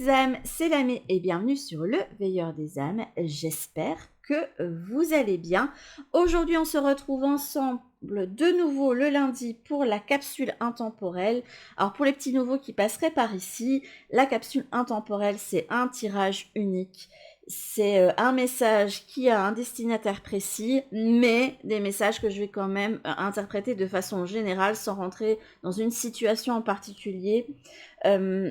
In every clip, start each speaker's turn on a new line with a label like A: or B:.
A: les âmes, c'est Lamé et bienvenue sur le Veilleur des âmes. J'espère que vous allez bien. Aujourd'hui, on se retrouve ensemble de nouveau le lundi pour la capsule intemporelle. Alors pour les petits nouveaux qui passeraient par ici, la capsule intemporelle, c'est un tirage unique. C'est un message qui a un destinataire précis, mais des messages que je vais quand même interpréter de façon générale sans rentrer dans une situation en particulier.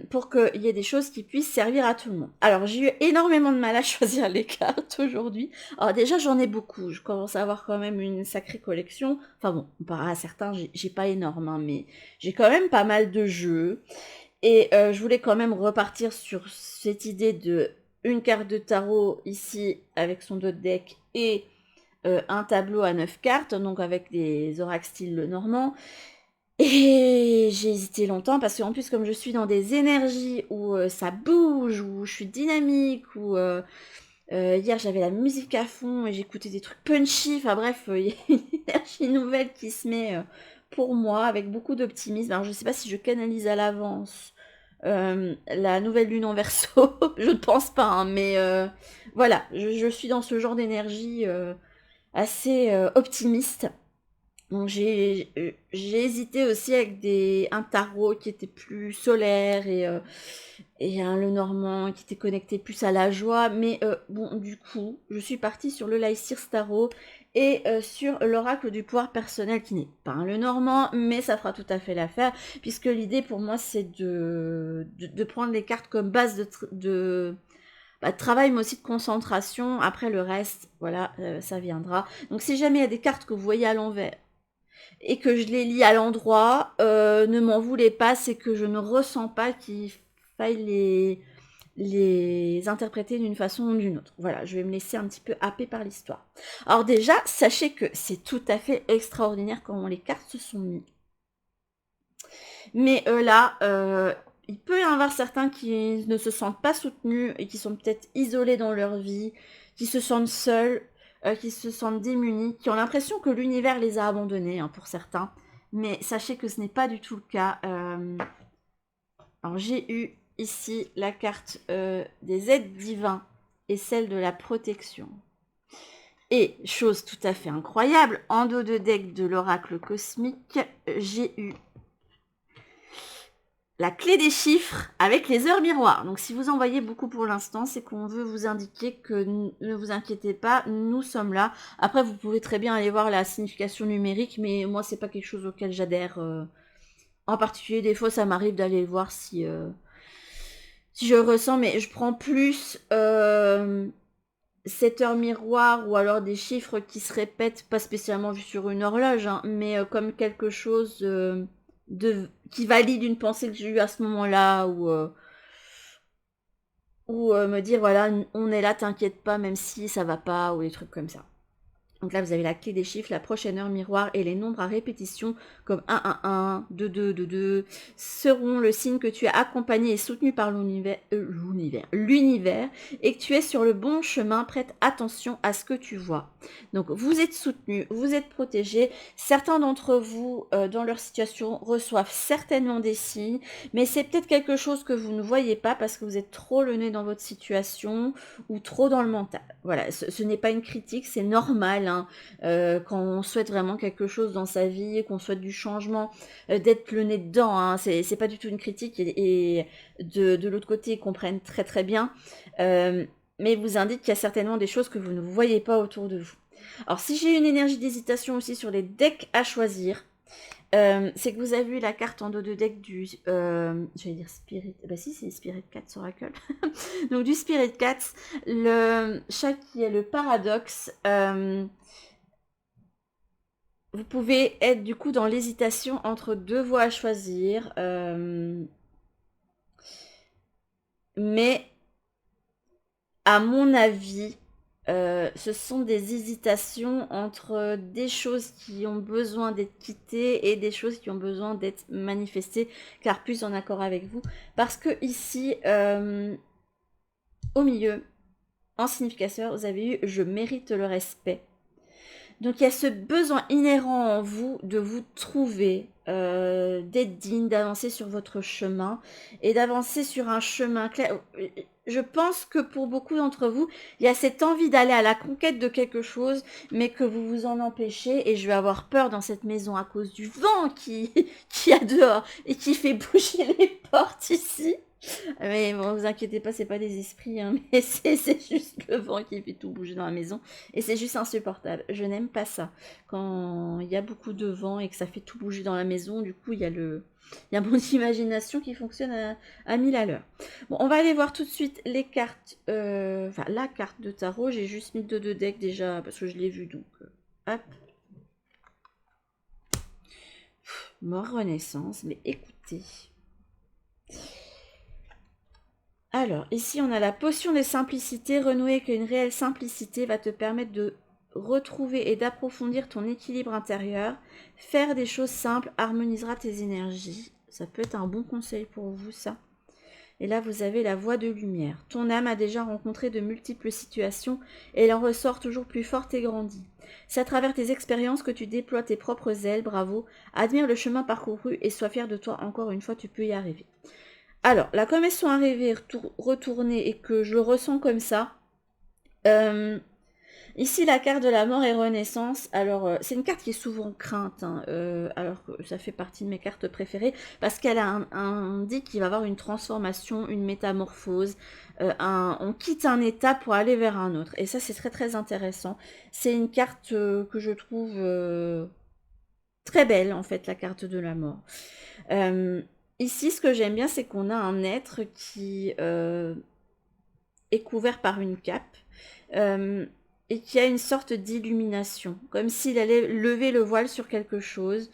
A: Pour qu'il y ait des choses qui puissent servir à tout le monde. Alors, j'ai eu énormément de mal à choisir les cartes aujourd'hui. Alors déjà, j'en ai beaucoup. Je commence à avoir quand même une sacrée collection. Enfin bon, comparé à certains, j'ai pas énorme, hein, mais j'ai quand même pas mal de jeux. Et je voulais quand même repartir sur cette idée de une carte de tarot ici avec son dos de deck et un tableau à 9 cartes, donc avec des oracles style le normand. Et j'ai hésité longtemps parce qu'en plus, comme je suis dans des énergies où ça bouge, où je suis dynamique, où hier j'avais la musique à fond et j'écoutais des trucs punchy, enfin bref, il y a une énergie nouvelle qui se met pour moi avec beaucoup d'optimisme. Alors je sais pas si je canalise à l'avance la nouvelle lune en Verseau, je ne pense pas, hein, mais voilà, je suis dans ce genre d'énergie assez optimiste. Donc j'ai hésité aussi avec un tarot qui était plus solaire et un Lenormand qui était connecté plus à la joie. Mais bon, du coup, je suis partie sur le Lysirs Tarot et sur l'oracle du pouvoir personnel qui n'est pas un Lenormand, mais ça fera tout à fait l'affaire, puisque l'idée pour moi c'est de prendre les cartes comme base de travail, mais aussi de concentration. Après le reste, voilà, ça viendra. Donc si jamais il y a des cartes que vous voyez à l'envers, et que je les lis à l'endroit, ne m'en voulez pas, c'est que je ne ressens pas qu'il faille les interpréter d'une façon ou d'une autre. Voilà, je vais me laisser un petit peu happer par l'histoire. Alors déjà, sachez que c'est tout à fait extraordinaire comment les cartes se sont mises. Mais là, il peut y en avoir certains qui ne se sentent pas soutenus et qui sont peut-être isolés dans leur vie, qui se sentent seuls, qui se sentent démunis, qui ont l'impression que l'univers les a abandonnés, hein, pour certains. Mais sachez que ce n'est pas du tout le cas. Alors j'ai eu ici la carte des aides divins et celle de la protection. Et chose tout à fait incroyable, en dos de deck de l'oracle cosmique, j'ai eu la clé des chiffres avec les heures miroirs. Donc si vous en voyez beaucoup pour l'instant, c'est qu'on veut vous indiquer que ne vous inquiétez pas, nous sommes là. Après, vous pouvez très bien aller voir la signification numérique, mais moi, c'est pas quelque chose auquel j'adhère. En particulier, des fois, ça m'arrive d'aller voir si je ressens, mais je prends plus cette heure miroir ou alors des chiffres qui se répètent, pas spécialement vu sur une horloge, hein, mais comme quelque chose qui valide une pensée que j'ai eue à ce moment-là, ou me dire voilà, on est là, t'inquiète pas, même si ça va pas, ou des trucs comme ça. Donc là, vous avez la clé des chiffres, la prochaine heure miroir et les nombres à répétition comme 1, 1, 1, 2, 2, 2, 2 seront le signe que tu es accompagné et soutenu par l'univers et que tu es sur le bon chemin. Prête attention à ce que tu vois. Donc vous êtes soutenu, vous êtes protégé. Certains d'entre vous, dans leur situation, reçoivent certainement des signes, mais c'est peut-être quelque chose que vous ne voyez pas parce que vous êtes trop le nez dans votre situation ou trop dans le mental. Voilà, ce n'est pas une critique, c'est normal, hein, quand on souhaite vraiment quelque chose dans sa vie, qu'on souhaite du changement, d'être le nez dedans, hein, c'est pas du tout une critique, et de l'autre côté, ils comprennent très très bien, mais vous indique qu'il y a certainement des choses que vous ne voyez pas autour de vous. Alors si j'ai une énergie d'hésitation aussi sur les decks à choisir, c'est que vous avez vu la carte en dos de deck du j'allais dire Spirit, bah si, c'est Spirit Cats Oracle. Donc du Spirit Cats, le chat qui est le paradoxe. Vous pouvez être du coup dans l'hésitation entre deux voies à choisir, mais à mon avis, ce sont des hésitations entre des choses qui ont besoin d'être quittées et des choses qui ont besoin d'être manifestées, car plus en accord avec vous. Parce que ici, au milieu, en significateur, vous avez eu « je mérite le respect ». Donc il y a ce besoin inhérent en vous de vous trouver, d'être digne, d'avancer sur votre chemin et d'avancer sur un chemin clair. Je pense que pour beaucoup d'entre vous, il y a cette envie d'aller à la conquête de quelque chose, mais que vous vous en empêchez et je vais avoir peur dans cette maison à cause du vent qui qu'il y a dehors et qui fait bouger les portes ici. Mais bon, vous inquiétez pas, c'est pas des esprits, hein, mais c'est juste le vent qui fait tout bouger dans la maison. Et c'est juste insupportable. Je n'aime pas ça. Quand il y a beaucoup de vent et que ça fait tout bouger dans la maison, du coup, il y a mon imagination qui fonctionne à 1000 à l'heure. Bon, on va aller voir tout de suite les cartes, enfin la carte de tarot. J'ai juste mis deux decks déjà parce que je l'ai vu, donc hop. Mort Renaissance, mais écoutez. Alors, ici, on a la potion des simplicités. Renouer avec une réelle simplicité va te permettre de retrouver et d'approfondir ton équilibre intérieur. Faire des choses simples harmonisera tes énergies. Ça peut être un bon conseil pour vous, ça. Et là, vous avez la voie de lumière. Ton âme a déjà rencontré de multiples situations et elle en ressort toujours plus forte et grandie. C'est à travers tes expériences que tu déploies tes propres ailes. Bravo. Admire le chemin parcouru et sois fier de toi. Encore une fois, tu peux y arriver. Alors, là, comme elles sont arrivées, retournées et que je le ressens comme ça, ici, la carte de la mort et renaissance. Alors, c'est une carte qui est souvent crainte, hein, alors que ça fait partie de mes cartes préférées, parce qu'elle indique qu'il va y avoir une transformation, une métamorphose. On quitte un état pour aller vers un autre. Et ça, c'est très, très intéressant. C'est une carte que je trouve très belle, en fait, la carte de la mort. Ici, ce que j'aime bien, c'est qu'on a un être qui est couvert par une cape et qui a une sorte d'illumination, comme s'il allait lever le voile sur quelque chose.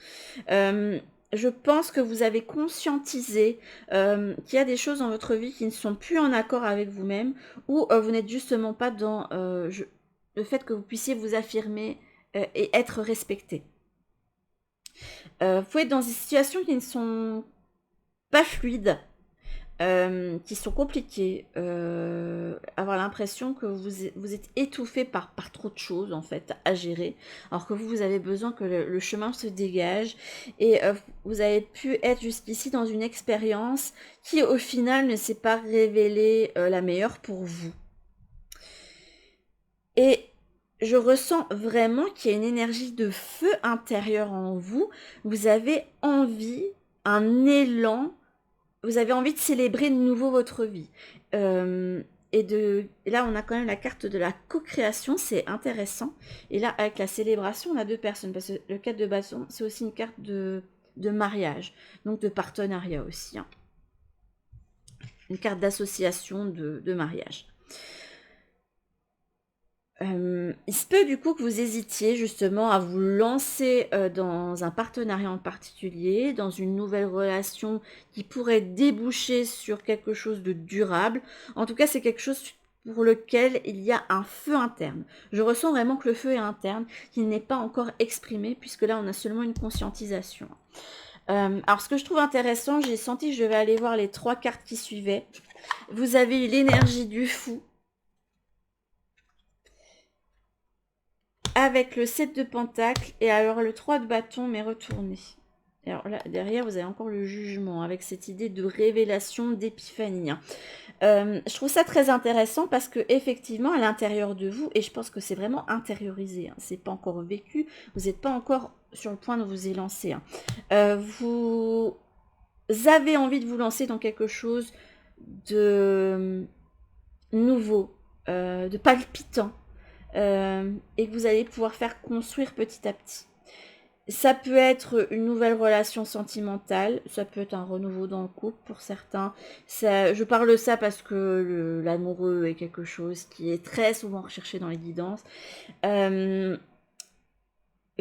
A: Je pense que vous avez conscientisé qu'il y a des choses dans votre vie qui ne sont plus en accord avec vous-même, ou vous n'êtes justement pas dans le fait que vous puissiez vous affirmer et être respecté. Vous pouvez être dans des situations qui ne sont pas fluides, qui sont compliquées, avoir l'impression que vous êtes étouffé par trop de choses en fait à gérer, alors que vous avez besoin que le chemin se dégage et vous avez pu être jusqu'ici dans une expérience qui au final ne s'est pas révélée la meilleure pour vous. Et je ressens vraiment qu'il y a une énergie de feu intérieur en vous. Vous avez envie, un élan. Vous avez envie de célébrer de nouveau votre vie. Et là, on a quand même la carte de la co-création, c'est intéressant. Et là, avec la célébration, on a deux personnes. Parce que le 4 de bâton, c'est aussi une carte de mariage, donc de partenariat aussi. Hein. Une carte d'association de mariage. Il se peut du coup que vous hésitiez justement à vous lancer dans un partenariat en particulier, dans une nouvelle relation qui pourrait déboucher sur quelque chose de durable. En tout cas, c'est quelque chose pour lequel il y a un feu interne. Je ressens vraiment que le feu est interne, qu'il n'est pas encore exprimé, puisque là, on a seulement une conscientisation. Alors, ce que je trouve intéressant, j'ai senti que je vais aller voir les 3 cartes qui suivaient. Vous avez eu l'énergie du fou, avec le 7 de pentacle et alors le 3 de bâton mais retourné. Alors là, derrière, vous avez encore le jugement avec cette idée de révélation, d'épiphanie. Hein. Je trouve ça très intéressant parce que effectivement, à l'intérieur de vous, et je pense que c'est vraiment intériorisé, hein, c'est pas encore vécu, vous n'êtes pas encore sur le point de vous élancer. Hein. Vous avez envie de vous lancer dans quelque chose de nouveau, de palpitant. Et que vous allez pouvoir faire construire petit à petit. Ça peut être une nouvelle relation sentimentale, ça peut être un renouveau dans le couple pour certains. Je parle de ça parce que l'amoureux est quelque chose qui est très souvent recherché dans les guidances. Et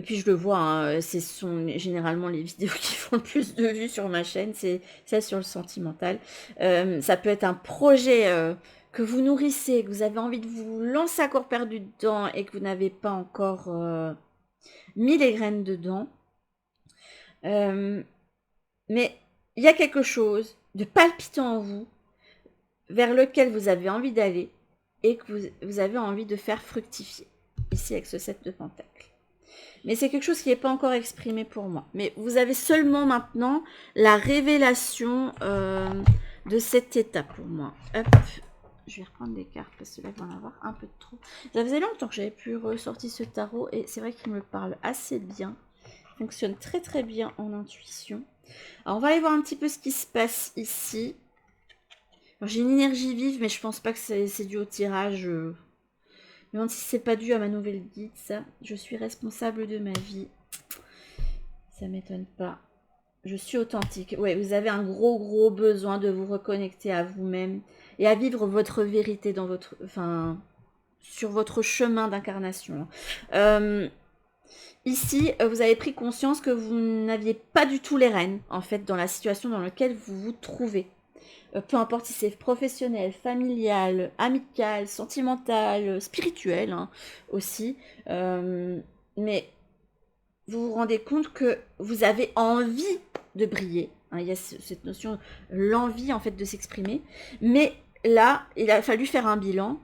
A: puis je le vois, hein, ce sont généralement les vidéos qui font le plus de vues sur ma chaîne, c'est celle sur le sentimental. Ça peut être un projet que vous nourrissez, que vous avez envie de vous lancer à corps perdu dedans et que vous n'avez pas encore mis les graines dedans. Mais il y a quelque chose de palpitant en vous vers lequel vous avez envie d'aller et que vous avez envie de faire fructifier. Ici avec ce 7 de pentacle. Mais c'est quelque chose qui n'est pas encore exprimé pour moi. Mais vous avez seulement maintenant la révélation de cet état pour moi. Hop, je vais reprendre des cartes parce que là, il va en avoir un peu de trop. Ça faisait longtemps que j'avais pu ressortir ce tarot et c'est vrai qu'il me parle assez bien. Il fonctionne très très bien en intuition. Alors, on va aller voir un petit peu ce qui se passe ici. J'ai une énergie vive, mais je pense pas que c'est dû au tirage. Même si c'est pas dû à ma nouvelle guide, ça. Je suis responsable de ma vie. Ça m'étonne pas. Je suis authentique. Ouais, vous avez un gros besoin de vous reconnecter à vous-même et à vivre votre vérité dans votre, enfin, sur votre chemin d'incarnation. Ici, vous avez pris conscience que vous n'aviez pas du tout les rênes, en fait, dans la situation dans laquelle vous vous trouvez. Peu importe si c'est professionnel, familial, amical, sentimental, spirituel hein, aussi. Mais vous vous rendez compte que vous avez envie de briller. Hein, il y a cette notion, l'envie en fait de s'exprimer. Mais là, il a fallu faire un bilan.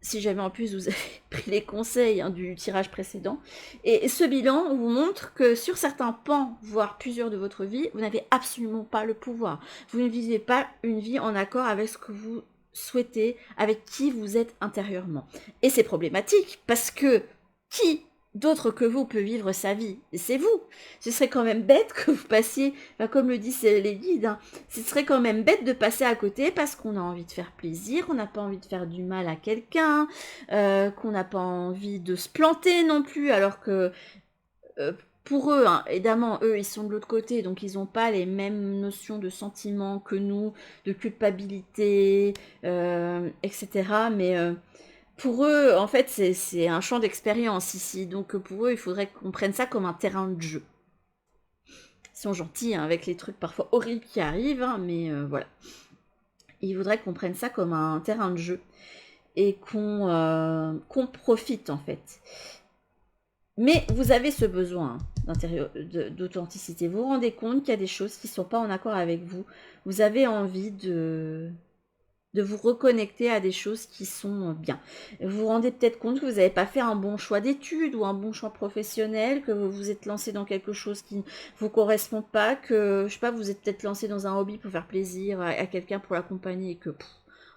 A: Si jamais en plus vous avez pris les conseils hein, du tirage précédent. Et ce bilan vous montre que sur certains pans, voire plusieurs de votre vie, vous n'avez absolument pas le pouvoir. Vous ne vivez pas une vie en accord avec ce que vous souhaitez, avec qui vous êtes intérieurement. Et c'est problématique parce que qui d'autre que vous peut vivre sa vie? Et c'est vous. Ce serait quand même bête que vous passiez, enfin, comme le disent les guides, hein, ce serait quand même bête de passer à côté parce qu'on a envie de faire plaisir, qu'on n'a pas envie de faire du mal à quelqu'un, qu'on n'a pas envie de se planter non plus, alors que pour eux, hein, évidemment, eux, ils sont de l'autre côté, donc ils n'ont pas les mêmes notions de sentiments que nous, de culpabilité, etc. Mais pour eux, en fait, c'est un champ d'expérience ici. Donc pour eux, il faudrait qu'on prenne ça comme un terrain de jeu. Ils sont gentils hein, avec les trucs parfois horribles qui arrivent, hein, mais voilà. Ils voudraient qu'on prenne ça comme un terrain de jeu et qu'on profite en fait. Mais vous avez ce besoin d'authenticité. Vous vous rendez compte qu'il y a des choses qui ne sont pas en accord avec vous. Vous avez envie de vous reconnecter à des choses qui sont bien. Vous vous rendez peut-être compte que vous n'avez pas fait un bon choix d'études ou un bon choix professionnel, que vous vous êtes lancé dans quelque chose qui ne vous correspond pas, que, je sais pas, vous êtes peut-être lancé dans un hobby pour faire plaisir à quelqu'un pour l'accompagner et que...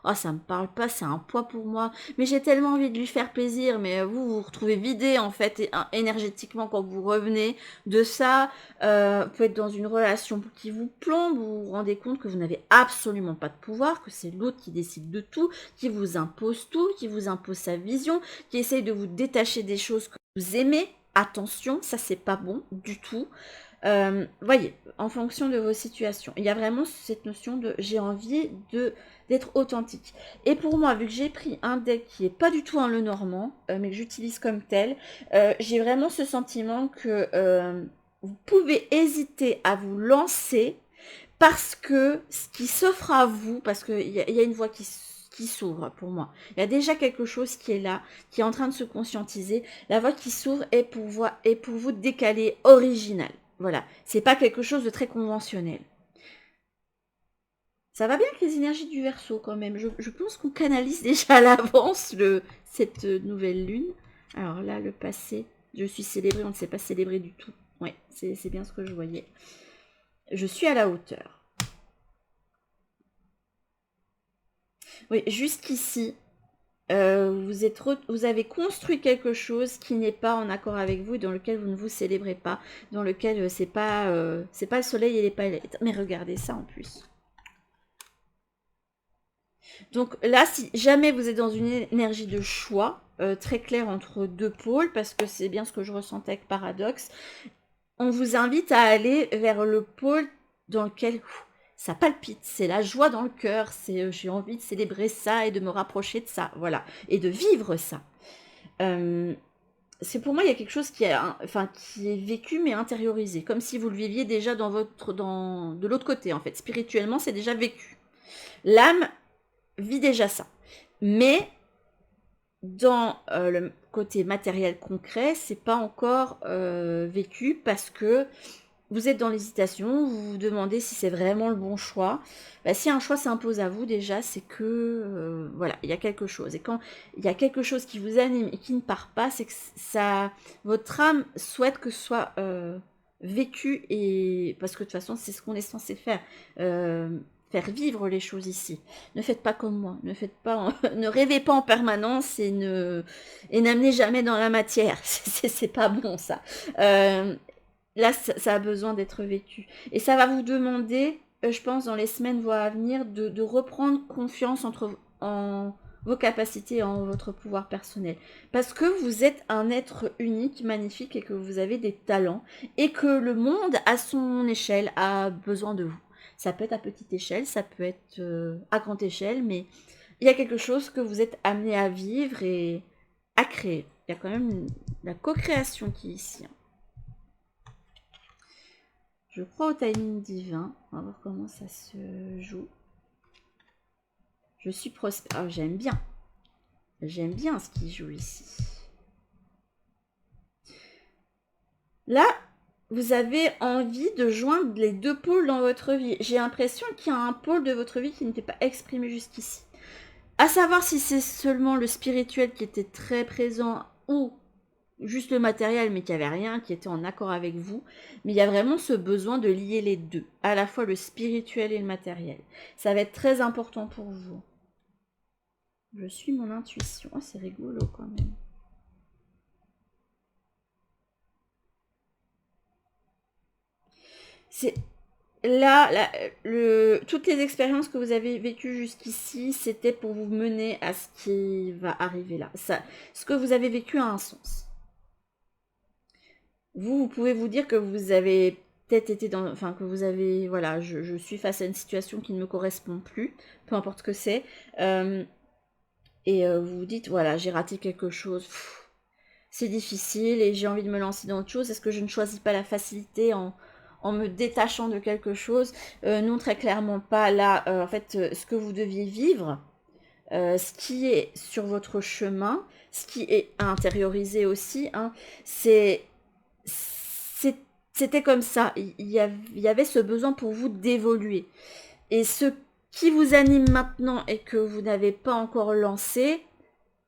A: oh, ça me parle pas, c'est un poids pour moi. Mais j'ai tellement envie de lui faire plaisir. Mais vous vous retrouvez vidé en fait énergétiquement quand vous revenez de ça. Peut être dans une relation qui vous plombe. Vous vous rendez compte que vous n'avez absolument pas de pouvoir, que c'est l'autre qui décide de tout, qui vous impose tout, qui vous impose sa vision, qui essaye de vous détacher des choses que vous aimez. Attention, ça c'est pas bon du tout. Voyez, en fonction de vos situations, il y a vraiment cette notion de j'ai envie d'être authentique. Et pour moi, vu que j'ai pris un deck qui n'est pas du tout un Lenormand, mais que j'utilise comme tel, j'ai vraiment ce sentiment que vous pouvez hésiter à vous lancer parce que ce qui s'offre à vous, parce qu'il y a une voie qui s'ouvre pour moi. Il y a déjà quelque chose qui est là, qui est en train de se conscientiser. La voie qui s'ouvre est pour vous décaler, original. Voilà, c'est pas quelque chose de très conventionnel. Ça va bien avec les énergies du Verseau quand même. Je pense qu'on canalise déjà à l'avance cette nouvelle lune. Alors là, le passé, je suis célébrée, on ne s'est pas célébré du tout. Ouais, c'est bien ce que je voyais. Je suis à la hauteur. Oui, jusqu'ici, vous avez construit quelque chose qui n'est pas en accord avec vous, dans lequel vous ne vous célébrez pas, dans lequel c'est pas le soleil et les palettes. Mais regardez ça en plus. Donc là, si jamais vous êtes dans une énergie de choix, très claire entre deux pôles, parce que c'est bien ce que je ressentais avec Paradoxe, on vous invite à aller vers le pôle dans lequel ça palpite, c'est la joie dans le cœur, c'est j'ai envie de célébrer ça et de me rapprocher de ça, voilà, et de vivre ça. C'est pour moi, il y a quelque chose qui est vécu mais intériorisé, comme si vous le viviez déjà de l'autre côté en fait. Spirituellement, c'est déjà vécu. L'âme vit déjà ça. Mais dans le côté matériel concret, c'est pas encore vécu parce que vous êtes dans l'hésitation, vous vous demandez si c'est vraiment le bon choix. Bah, si un choix s'impose à vous, déjà, c'est que, voilà, il y a quelque chose. Et quand il y a quelque chose qui vous anime et qui ne part pas, c'est que ça, votre âme souhaite que ce soit vécu, et parce que de toute façon, c'est ce qu'on est censé faire. Faire vivre les choses ici. Ne faites pas comme moi. Ne faites pas, ne rêvez pas en permanence et n'amenez jamais dans la matière. C'est pas bon, ça. Là, ça a besoin d'être vécu. Et ça va vous demander, je pense, dans les semaines voire à venir, de reprendre confiance en vos capacités et en votre pouvoir personnel. Parce que vous êtes un être unique, magnifique, et que vous avez des talents, et que le monde, à son échelle, a besoin de vous. Ça peut être à petite échelle, ça peut être à grande échelle, mais il y a quelque chose que vous êtes amené à vivre et à créer. Il y a quand même la co-création qui est ici. Je crois au timing divin. On va voir comment ça se joue. Je suis prospère. Oh, j'aime bien. J'aime bien ce qui joue ici. Là, vous avez envie de joindre les deux pôles dans votre vie. J'ai l'impression qu'il y a un pôle de votre vie qui n'était pas exprimé jusqu'ici. À savoir si c'est seulement le spirituel qui était très présent ou juste le matériel, mais qu'il n'y avait rien qui était en accord avec vous. Mais il y a vraiment ce besoin de lier les deux, à la fois le spirituel et le matériel. Ça va être très important pour vous. Je suis mon intuition. Oh, c'est rigolo quand même. C'est là, toutes les expériences que vous avez vécues jusqu'ici, c'était pour vous mener à ce qui va arriver là. Ça, ce que vous avez vécu a un sens. Vous pouvez vous dire que vous avez peut-être été dans... Enfin, que vous avez... Voilà, je suis face à une situation qui ne me correspond plus, peu importe ce que c'est. Vous vous dites, voilà, j'ai raté quelque chose. C'est difficile et j'ai envie de me lancer dans autre chose. Est-ce que je ne choisis pas la facilité en me détachant de quelque chose? Non, très clairement pas. Là, en fait, ce que vous deviez vivre, ce qui est sur votre chemin, ce qui est à intérioriser aussi, hein, c'était comme ça. Il y avait ce besoin pour vous d'évoluer. Et ce qui vous anime maintenant et que vous n'avez pas encore lancé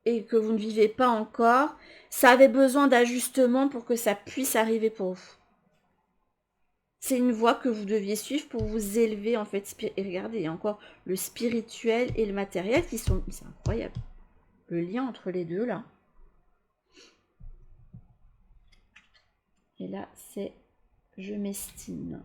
A: et que vous ne vivez pas encore, ça avait besoin d'ajustement pour que ça puisse arriver pour vous. C'est une voie que vous deviez suivre pour vous élever, en fait. Et regardez, il y a encore le spirituel et le matériel qui sont... C'est incroyable. Le lien entre les deux, là. Et là, c'est je m'estime.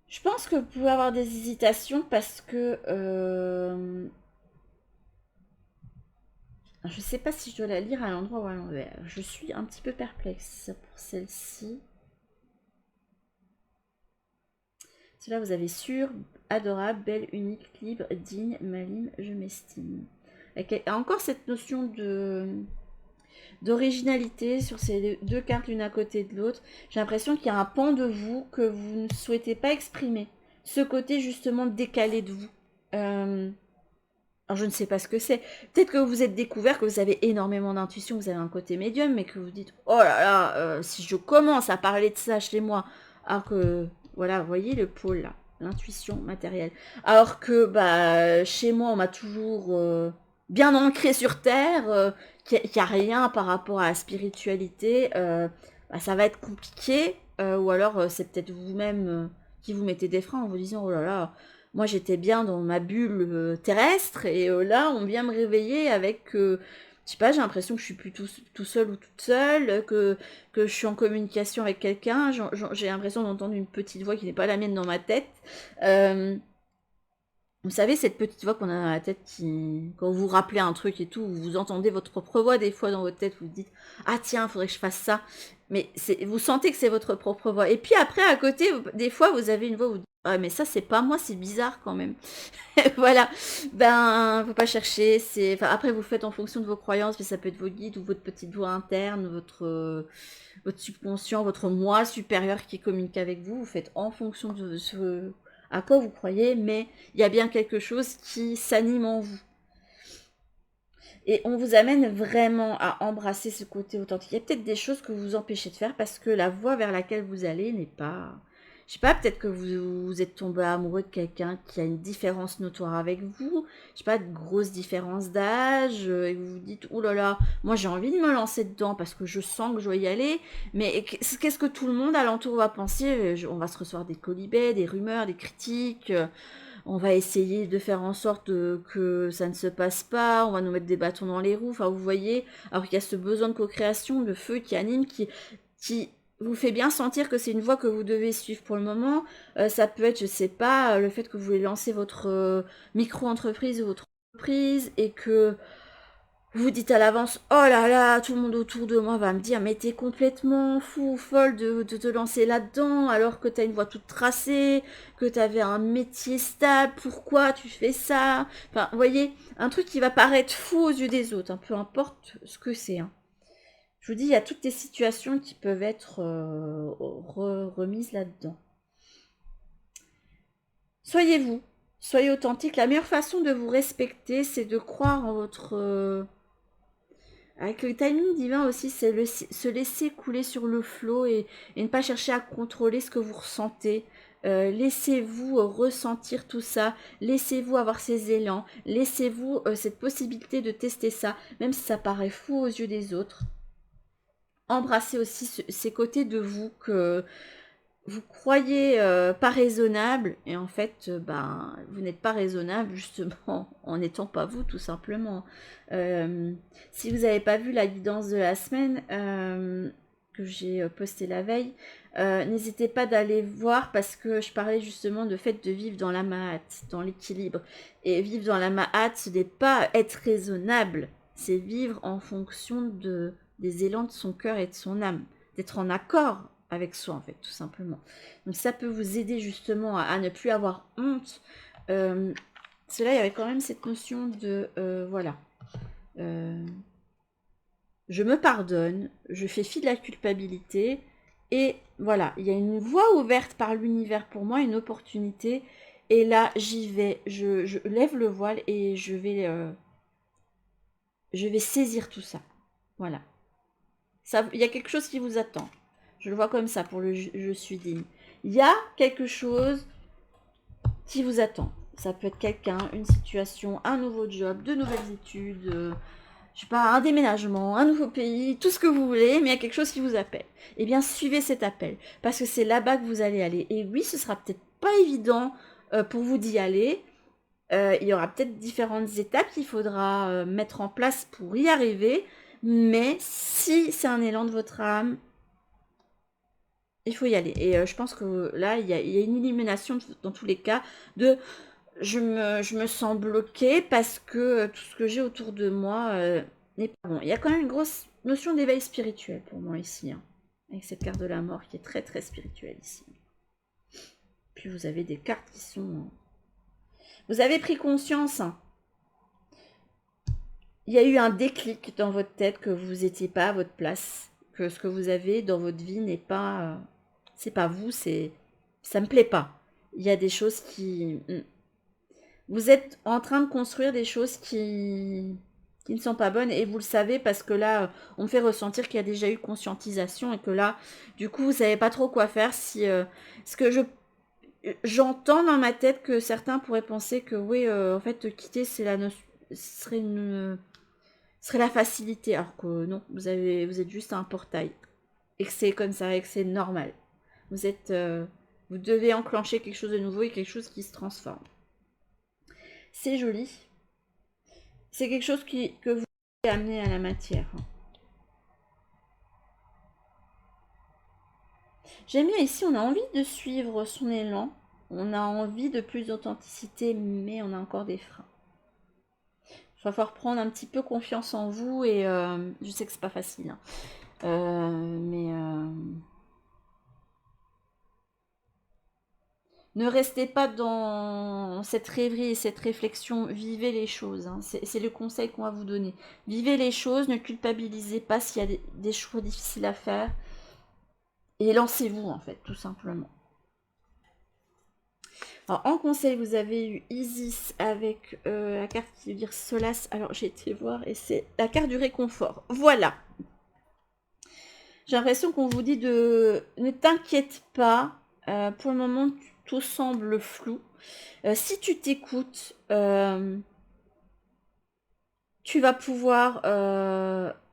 A: Je pense que vous pouvez avoir des hésitations parce que... je ne sais pas si je dois la lire à l'endroit ou à l'envers. Je suis un petit peu perplexe pour celle-ci. Cela, vous avez sûr, adorable, belle, unique, libre, digne, maligne, je m'estime. Encore cette notion d'originalité sur ces deux cartes l'une à côté de l'autre. J'ai l'impression qu'il y a un pan de vous que vous ne souhaitez pas exprimer. Ce côté justement décalé de vous. Alors je ne sais pas ce que c'est. Peut-être que vous êtes découvert, que vous avez énormément d'intuition, vous avez un côté médium, mais que vous dites, oh là là, si je commence à parler de ça chez moi, alors que, voilà, vous voyez le pôle là, l'intuition matérielle. Alors que, bah, chez moi, on m'a toujours bien ancré sur Terre, qu'il n'y a rien par rapport à la spiritualité, bah, ça va être compliqué, ou alors c'est peut-être vous-même qui vous mettez des freins en vous disant, oh là là, moi, j'étais bien dans ma bulle terrestre et là, on vient me réveiller avec, je sais pas, j'ai l'impression que je suis plus tout seul ou toute seule, que je suis en communication avec quelqu'un. J'ai l'impression d'entendre une petite voix qui n'est pas la mienne dans ma tête. Vous savez, cette petite voix qu'on a dans la tête qui, quand vous vous rappelez un truc et tout, vous entendez votre propre voix des fois dans votre tête, vous vous dites, ah tiens, il faudrait que je fasse ça. Mais vous sentez que c'est votre propre voix. Et puis après, à côté, des fois, vous avez une voix où vous dites, ah mais ça, c'est pas moi, c'est bizarre quand même. Voilà. Ben, faut pas chercher. Enfin, après, vous faites en fonction de vos croyances, mais ça peut être vos guides ou votre petite voix interne, votre subconscient, votre moi supérieur qui communique avec vous. Vous faites en fonction de ce à quoi vous croyez, mais il y a bien quelque chose qui s'anime en vous. Et on vous amène vraiment à embrasser ce côté authentique. Il y a peut-être des choses que vous empêchez de faire parce que la voie vers laquelle vous allez n'est pas... Je sais pas, peut-être que vous êtes tombé amoureux de quelqu'un qui a une différence notoire avec vous. Je sais pas, de grosses différences d'âge. Et vous vous dites, oh là là, moi j'ai envie de me lancer dedans parce que je sens que je dois y aller. Mais qu'est-ce que tout le monde alentour va penser? On va se recevoir des colibets, des rumeurs, des critiques. On va essayer de faire en sorte que ça ne se passe pas, on va nous mettre des bâtons dans les roues, enfin vous voyez, alors qu'il y a ce besoin de co-création, de feu qui anime, qui vous fait bien sentir que c'est une voie que vous devez suivre pour le moment. Ça peut être, je sais pas, le fait que vous voulez lancer votre micro-entreprise ou votre entreprise et que vous dites à l'avance, oh là là, tout le monde autour de moi va me dire, mais t'es complètement fou ou folle de te lancer là-dedans, alors que t'as une voie toute tracée, que t'avais un métier stable, pourquoi tu fais ça? Enfin, vous voyez, un truc qui va paraître fou aux yeux des autres, hein, peu importe ce que c'est. Hein. Je vous dis, il y a toutes les situations qui peuvent être remises là-dedans. Soyez vous, soyez authentique. La meilleure façon de vous respecter, c'est de croire en votre... avec le timing divin aussi, c'est se laisser couler sur le flot et ne pas chercher à contrôler ce que vous ressentez. Laissez-vous ressentir tout ça, laissez-vous avoir ces élans, laissez-vous cette possibilité de tester ça, même si ça paraît fou aux yeux des autres. Embrassez aussi ces côtés de vous que vous croyez pas raisonnable et en fait ben vous n'êtes pas raisonnable justement en n'étant pas vous tout simplement. Si vous n'avez pas vu la guidance de la semaine que j'ai postée la veille, n'hésitez pas d'aller voir parce que je parlais justement de fait de vivre dans la Mahat, dans l'équilibre. Et vivre dans la Mahat, ce n'est pas être raisonnable, c'est vivre en fonction des élans de son cœur et de son âme, d'être en accord avec soi en fait tout simplement. Donc ça peut vous aider justement à ne plus avoir honte. Cela il y avait quand même cette notion de voilà, je me pardonne, je fais fi de la culpabilité et voilà, il y a une voie ouverte par l'univers pour moi, une opportunité et là j'y vais, je lève le voile et je vais saisir tout ça. Voilà. Ça, il y a quelque chose qui vous attend. Je le vois comme ça pour le je suis digne. Il y a quelque chose qui vous attend. Ça peut être quelqu'un, une situation, un nouveau job, de nouvelles études, je sais pas, un déménagement, un nouveau pays, tout ce que vous voulez, mais il y a quelque chose qui vous appelle. Eh bien, suivez cet appel, parce que c'est là-bas que vous allez aller. Et oui, ce sera peut-être pas évident pour vous d'y aller. Il y aura peut-être différentes étapes qu'il faudra mettre en place pour y arriver, mais si c'est un élan de votre âme, il faut y aller. Et je pense que là, il y a une illumination dans tous les cas de je me sens bloquée parce que tout ce que j'ai autour de moi n'est pas bon. Il y a quand même une grosse notion d'éveil spirituel pour moi ici, hein, avec cette carte de la mort qui est très très spirituelle ici. Puis vous avez des cartes qui sont... Vous avez pris conscience, hein. Il y a eu un déclic dans votre tête que vous n'étiez pas à votre place, que ce que vous avez dans votre vie n'est pas... c'est pas vous, ça me plaît pas. Il y a des choses qui... Vous êtes en train de construire des choses qui ne sont pas bonnes et vous le savez parce que là, on me fait ressentir qu'il y a déjà eu conscientisation et que là, du coup, vous savez pas trop quoi faire. Si ce que j'entends dans ma tête que certains pourraient penser que oui, en fait, te quitter, serait la facilité, alors que non, vous êtes juste un portail et que c'est comme ça et que c'est normal. Vous devez enclencher quelque chose de nouveau et quelque chose qui se transforme. C'est joli. C'est quelque chose que vous pouvez amener à la matière. J'aime bien ici, on a envie de suivre son élan. On a envie de plus d'authenticité, mais on a encore des freins. Il va falloir prendre un petit peu confiance en vous et je sais que c'est pas facile. Hein. Mais ne restez pas dans cette rêverie et cette réflexion. Vivez les choses. Hein. C'est le conseil qu'on va vous donner. Vivez les choses. Ne culpabilisez pas s'il y a des choix difficiles à faire. Et lancez-vous, en fait, tout simplement. Alors, en conseil, vous avez eu Isis avec la carte qui veut dire Solace. Alors, j'ai été voir et c'est la carte du réconfort. Voilà. J'ai l'impression qu'on vous dit de ne t'inquiète pas. Pour le moment, tout semble flou. Si tu t'écoutes, tu vas pouvoir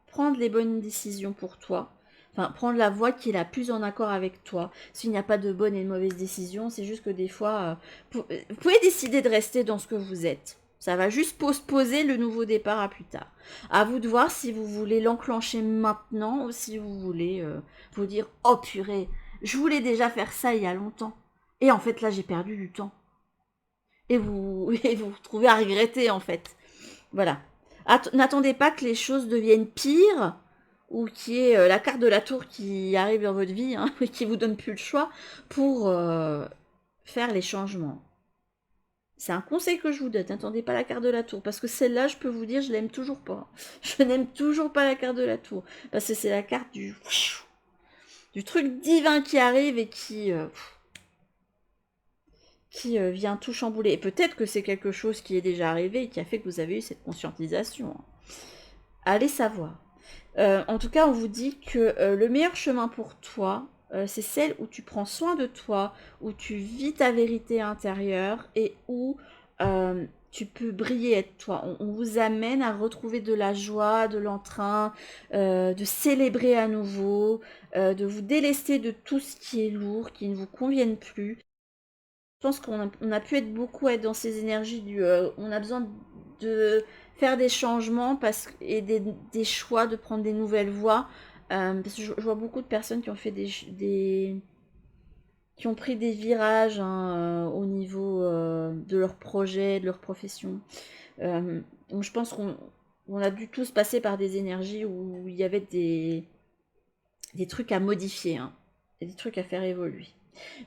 A: prendre les bonnes décisions pour toi. Enfin, prendre la voie qui est la plus en accord avec toi. S'il n'y a pas de bonnes et de mauvaises décisions, c'est juste que des fois, vous pouvez décider de rester dans ce que vous êtes. Ça va juste postposer le nouveau départ à plus tard. À vous de voir si vous voulez l'enclencher maintenant ou si vous voulez vous dire « Oh purée, je voulais déjà faire ça il y a longtemps. Et en fait, là, j'ai perdu du temps. » Et et vous vous retrouvez à regretter, en fait. Voilà. N'attendez pas que les choses deviennent pires ou qu'il y ait la carte de la tour qui arrive dans votre vie et qui vous donne plus le choix pour faire les changements. C'est un conseil que je vous donne. N'attendez pas la carte de la tour parce que celle-là, je peux vous dire, je l'aime toujours pas. Je n'aime toujours pas la carte de la tour parce que c'est la carte du truc divin qui arrive et qui vient tout chambouler. Et peut-être que c'est quelque chose qui est déjà arrivé et qui a fait que vous avez eu cette conscientisation. Allez savoir. En tout cas, on vous dit que le meilleur chemin pour toi, c'est celle où tu prends soin de toi, où tu vis ta vérité intérieure et où tu peux briller être toi. On vous amène à retrouver de la joie, de l'entrain, de célébrer à nouveau, de vous délester de tout ce qui est lourd, qui ne vous convienne plus. Je pense qu'on a pu être beaucoup être dans ces énergies on a besoin de faire des changements et des choix, de prendre des nouvelles voies. Parce que je vois beaucoup de personnes qui ont fait qui ont pris des virages au niveau de leur projet, de leur profession. Donc je pense qu'on a dû tous passer par des énergies où il y avait des trucs à modifier, et des trucs à faire évoluer.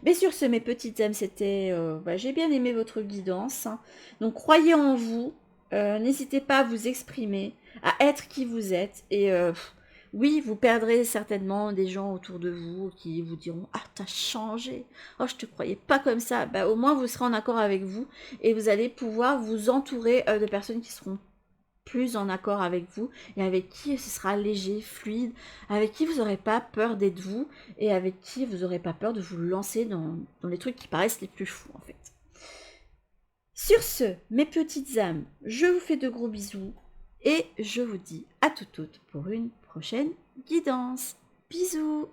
A: Mais sur ce, mes petites âmes, j'ai bien aimé votre guidance. Donc, croyez en vous. N'hésitez pas à vous exprimer, à être qui vous êtes. Et oui, vous perdrez certainement des gens autour de vous qui vous diront « Ah, t'as changé. Oh, je te croyais pas comme ça. » Bah, au moins, vous serez en accord avec vous et vous allez pouvoir vous entourer de personnes qui seront plus en accord avec vous et avec qui ce sera léger, fluide, avec qui vous n'aurez pas peur d'être vous et avec qui vous n'aurez pas peur de vous lancer dans les trucs qui paraissent les plus fous en fait. Sur ce, mes petites âmes, je vous fais de gros bisous et je vous dis à toutes pour une prochaine guidance. Bisous!